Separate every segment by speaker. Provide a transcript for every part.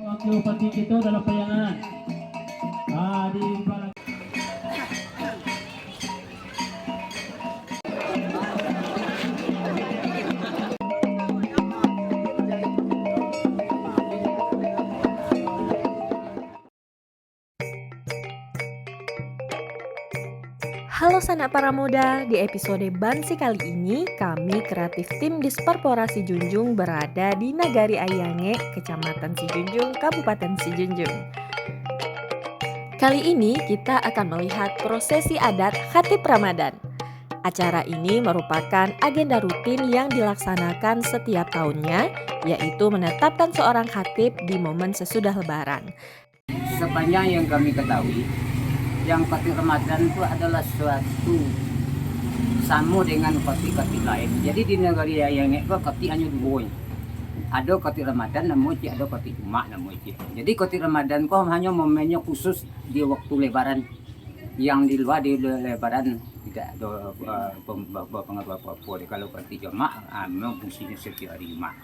Speaker 1: Wakil Bupati kita dalam Payangan. Di
Speaker 2: Halo sanak para muda, di episode Bansi kali ini kami kreatif tim Disperpora Sijunjung berada di Nagari Ayange, Kecamatan Sijunjung, Kabupaten Sijunjung. Kali ini kita akan melihat prosesi adat Khatib Ramadan. Acara ini merupakan agenda rutin yang dilaksanakan setiap tahunnya, yaitu menetapkan seorang khatib di momen sesudah Lebaran.
Speaker 3: Sepanjang yang kami ketahui, yang Khatib Ramadan itu adalah suatu sama dengan khatib-khatib lain. Jadi di negara yang itu khatib hanya dua. Ada Khatib Ramadan namanya, ada Khatib Jumat namanya. Jadi Khatib Ramadan kok hanya momennya khusus di waktu Lebaran. Yang di luar di Lebaran tidak ada pengaruh apa-apa. Kalau Khatib Jumat memang fungsinya setiap hari Jumat.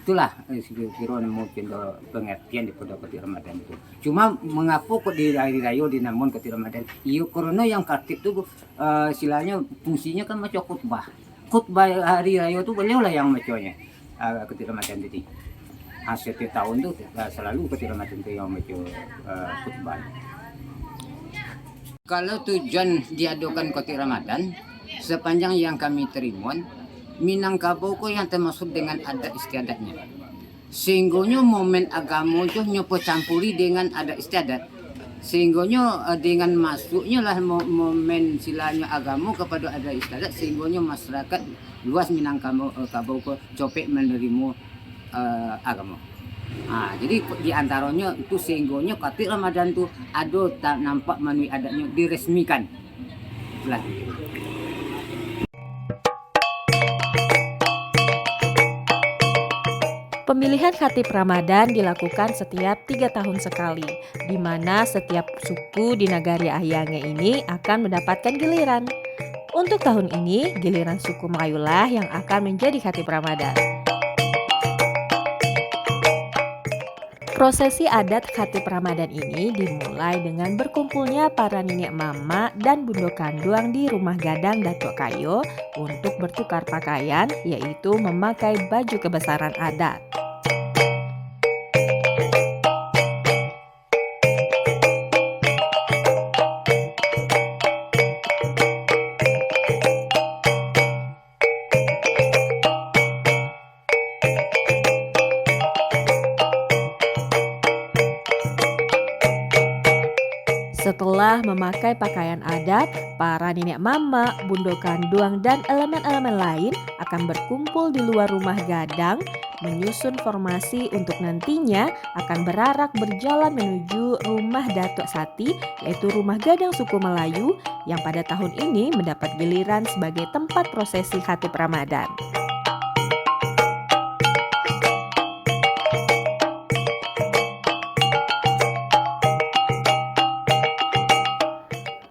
Speaker 3: Itulah kira-kira mungkin pengertian daripada Khatib Ramadan itu. Cuma mengapa kok di hari raya dinamakan Khatib Ramadan? Iya karena yang khatib itu istilahnya fungsinya kan macam khutbah. Khutbah hari raya itu beliau lah yang macamnya Khatib Ramadan tadi. Setiap tahun tuh selalu Khatib Ramadan itu yang macam khutbah. Kalau tujuan diadakan Khatib Ramadan, sepanjang yang kami terima, Minangkabau yang termasuk dengan adat istiadatnya. Sehingganya momen agama itu nyopo campuri dengan adat istiadat. Sehingganya dengan masuknya lah momen silanya agama kepada adat istiadat, sehingganya masyarakat luas Minangkabau copek menerima agama. Jadi di antaranya itu sehingganya Khatib Ramadan itu ada nampak melalui adatnya diresmikan. Lah.
Speaker 2: Pemilihan Khatib Ramadan dilakukan setiap 3 tahun sekali, di mana setiap suku di Nagari Ayange ini akan mendapatkan giliran. Untuk tahun ini, giliran suku Melayulah yang akan menjadi Khatib Ramadan. Prosesi adat Khatib Ramadan ini dimulai dengan berkumpulnya para nenek mama dan bundo kanduang di rumah gadang Datuk Kayo untuk bertukar pakaian, yaitu memakai baju kebesaran adat. Setelah memakai pakaian adat, para nenek mama, bundo kanduang, dan elemen-elemen lain akan berkumpul di luar rumah gadang, menyusun formasi untuk nantinya akan berarak berjalan menuju rumah Datuk Sati, yaitu rumah gadang suku Melayu, yang pada tahun ini mendapat giliran sebagai tempat prosesi Khatib Ramadan.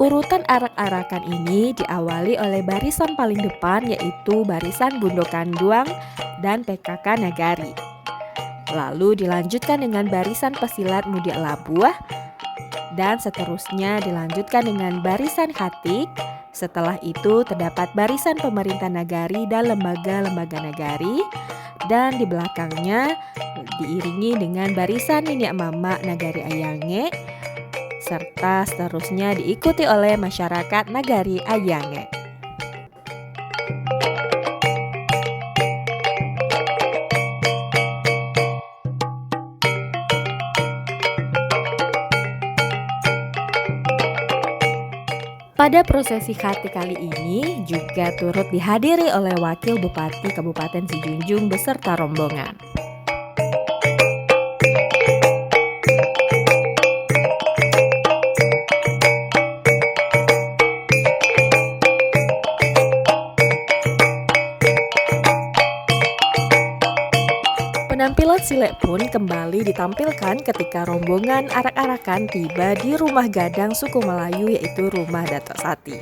Speaker 2: Urutan arak-arakan ini diawali oleh barisan paling depan, yaitu barisan Bundo Kanduang dan PKK Nagari. Lalu dilanjutkan dengan barisan pesilat Mudik Labuh, dan seterusnya dilanjutkan dengan barisan Khatib. Setelah itu terdapat barisan pemerintah Nagari dan lembaga-lembaga Nagari, dan di belakangnya diiringi dengan barisan nenek mama Nagari Ayange, serta seterusnya diikuti oleh masyarakat Nagari Ayange. Pada prosesi Khatib kali ini juga turut dihadiri oleh Wakil Bupati Kabupaten Sijunjung beserta rombongan. Penampilan silek pun kembali ditampilkan ketika rombongan arak-arakan tiba di rumah gadang suku Melayu, yaitu rumah Datuk Sati.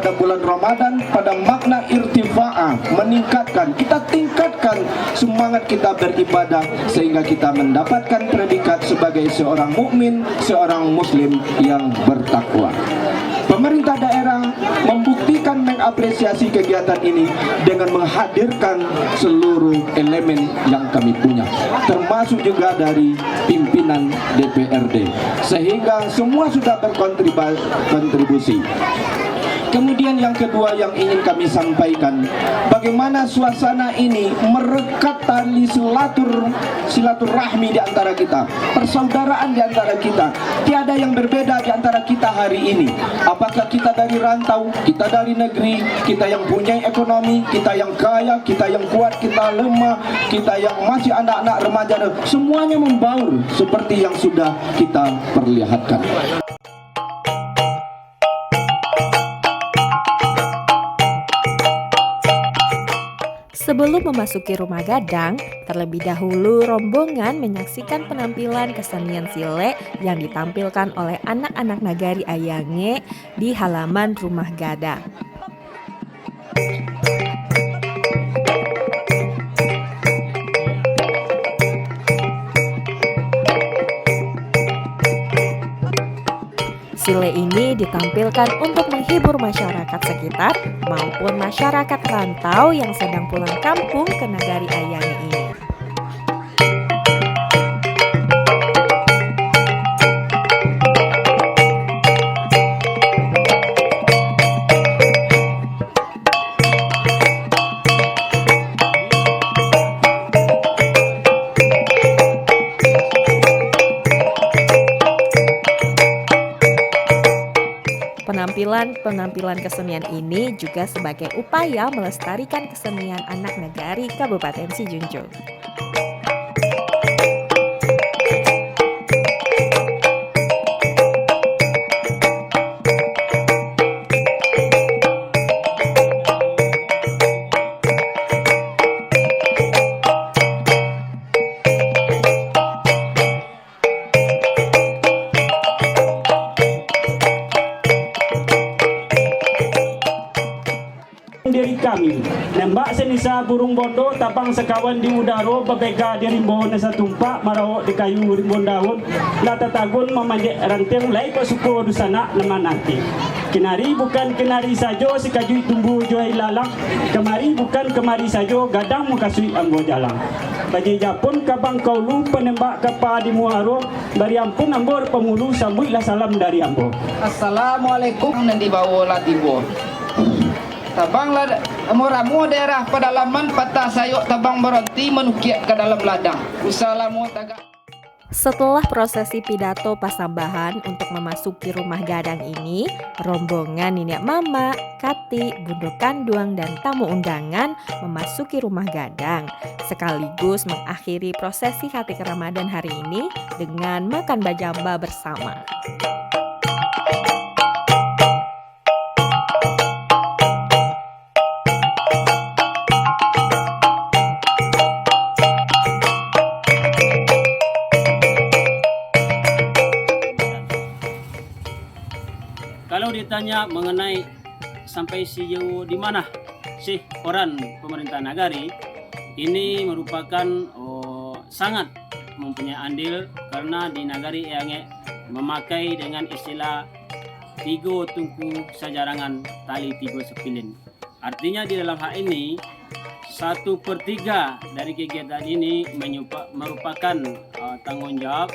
Speaker 4: pada bulan Ramadan pada makna irtifa'ah, meningkatkan. Kita tingkatkan semangat kita beribadah sehingga kita mendapatkan predikat sebagai seorang mukmin, seorang muslim yang bertakwa. Pemerintah daerah membuktikan mengapresiasi kegiatan ini dengan menghadirkan seluruh elemen yang kami punya, termasuk juga dari pimpinan DPRD, sehingga semua sudah berkontribusi. Kemudian yang kedua yang ingin kami sampaikan, bagaimana suasana ini merekat tali silaturahmi di antara kita, persaudaraan di antara kita. Tiada yang berbeda di antara kita hari ini. Apakah kita dari rantau, kita dari negeri, kita yang punya ekonomi, kita yang kaya, kita yang kuat, kita lemah, kita yang masih anak-anak remaja, semuanya membaur seperti yang sudah kita perlihatkan.
Speaker 2: Sebelum memasuki rumah gadang, terlebih dahulu rombongan menyaksikan penampilan kesenian Sile yang ditampilkan oleh anak-anak Nagari Ayange di halaman rumah gadang. Sile ini ditampilkan untuk menghibur masyarakat sekitar maupun masyarakat rantau yang sedang pulang kampung ke Nagari Ayange ini. Penampilan kesenian ini juga sebagai upaya melestarikan kesenian anak Nagari Kabupaten Sijunjung.
Speaker 5: Diri kami nembak senisa burung bondo tapang sekawan di udaro babega di rimbon nasa tumpak marao di kayu rimbon daun lata tagun memanjek ranteng lai pasuko dusana nama nanti kenari bukan kenari sajo sikajui tumbuh joai lalang kemari bukan kemari sajo gadang mukasui anggo jalang bagi japun kabang kaulu penembak kapa di muaro bari ampun ambor pemulu sambutlah salam dari ambo.
Speaker 6: Assalamualaikum nanti bawa latibo. Tabang ramu daerah pedalaman patah sayuk tabang berhenti menukiat ke dalam ladang. Usalamu tagak.
Speaker 2: Setelah prosesi pidato pasambahan untuk memasuki rumah gadang ini, rombongan Nenek Mama, Kati, Bundo Kanduang, dan tamu undangan memasuki rumah gadang, sekaligus mengakhiri prosesi Hati Ramadan hari ini dengan makan bajamba bersama.
Speaker 1: Kalau ditanya mengenai sampai sejauh di mana sih peran pemerintah Nagari, ini merupakan sangat mempunyai andil karena di Nagari Ayange memakai dengan istilah tigo tungku sajarangan tali tigo sepilin. Artinya di dalam hal ini 1/3 dari kegiatan ini merupakan tanggung jawab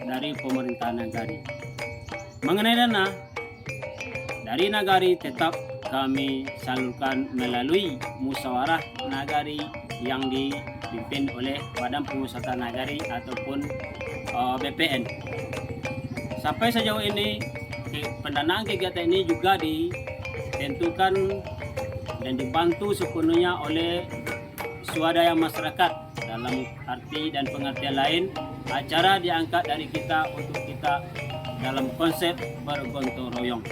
Speaker 1: dari pemerintah Nagari. Mengenai dana dari Nagari tetap kami salurkan melalui musyawarah Nagari yang dipimpin oleh Badan Pengusaha Nagari ataupun BPN. Sampai sejauh ini pendanaan kegiatan ini juga ditentukan dan dibantu sepenuhnya oleh swadaya masyarakat. Dalam arti dan pengertian lain, acara diangkat dari kita untuk kita dalam konsep bergotong royong.